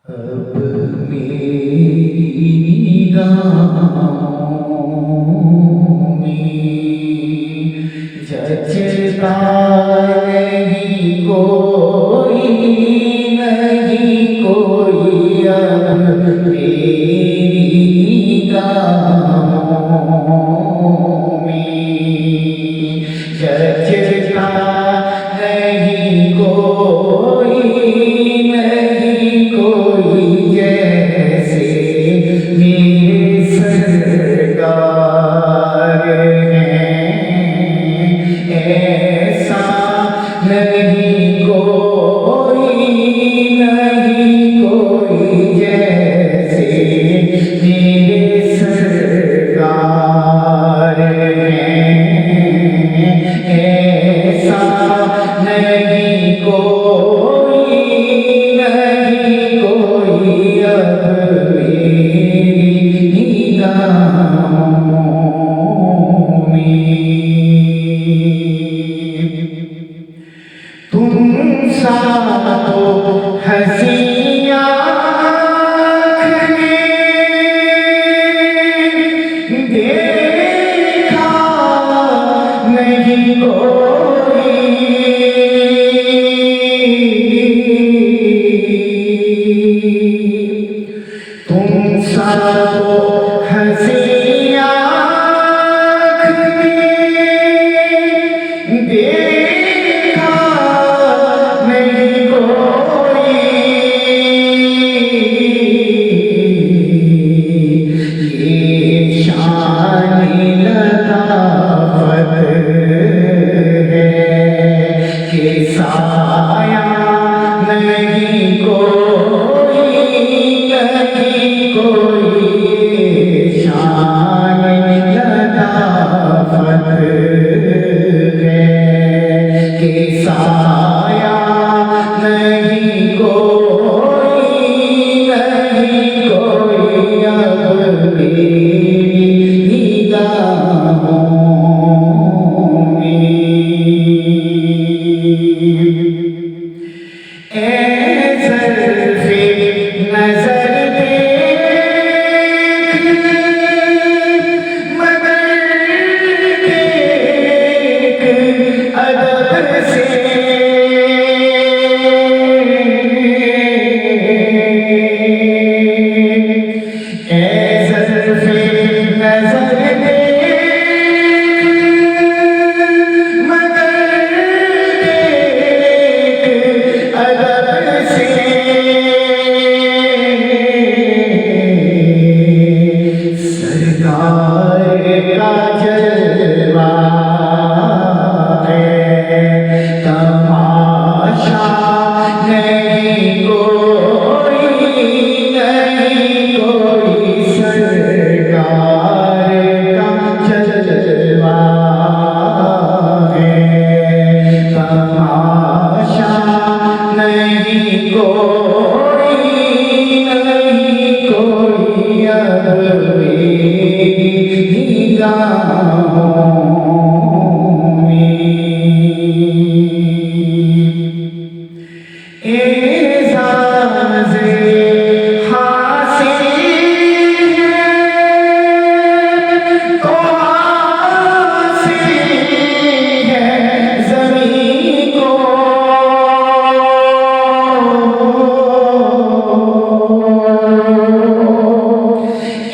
अब मेरी निगाहों में जचता नहीं कोई, नहीं कोई अब मेरी निगाहों में जचता नहीं कोई, नहीं कोई जैसे मेरे सरकार हैं। ऐसा नहीं कोई, नहीं कोई जैसे मेरे सरकार हैं। ऐसा नहीं कोई, नहीं कोई अब मेरी निगाहों में। तुम सा तो हंसी आँख ने देखा नहीं कोई, तुम सा तो हंसी आँख ने देखा नहीं कोई। ये शान लताफत है कि साया नहीं कोई, नहीं कोई। शान लताफत है कि साया नहीं कोई, नहीं कोई अब मेरी निगाहों में। ऐ ज़ल्फ़े नज़र देख मगर देख अदब से। ऐ ज़ल्फ़े नज़र देख मगर देख अदब से। सरकार का जलवा है, तमाशा नहीं कोई, नहीं कोई। सरकार का जलवा है, तमाशा नहीं कोई, नहीं कोई अब मेरी निगाहों में। एज़ाज़े हासिल है तो हासिल है ज़मीं को।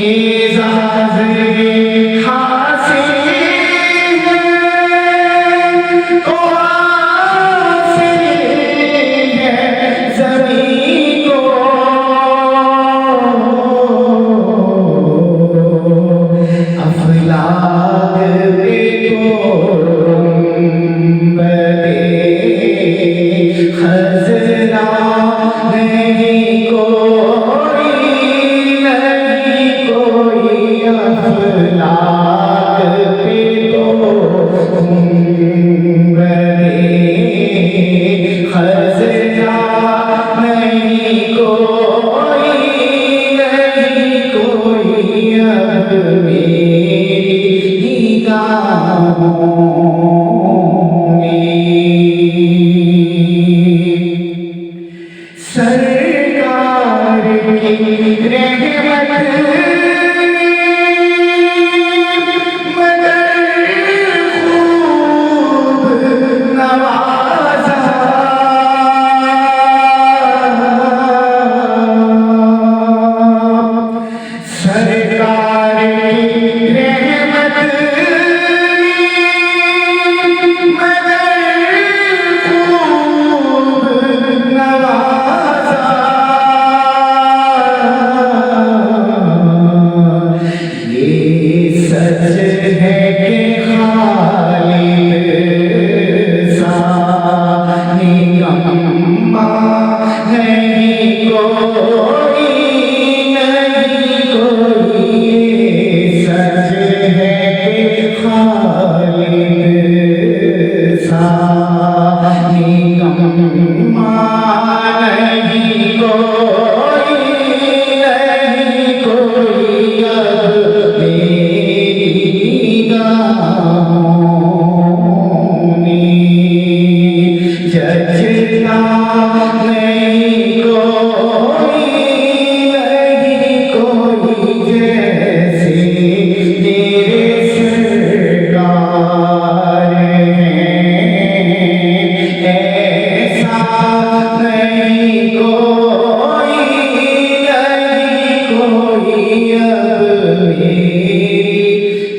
एज़ाज़े हासिल है तो हासिल है ज़मीं को। अफ़लाक पे गुंबदे ख़ज़रा नहीं कोई, नहीं कोई। अफ़लाक पे गुंबदे ख़ज़रा नहीं कोई, नहीं कोई अब मेरी निगाहों में। सर की रहमत अब मेरी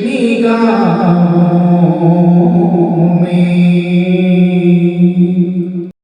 निगाहों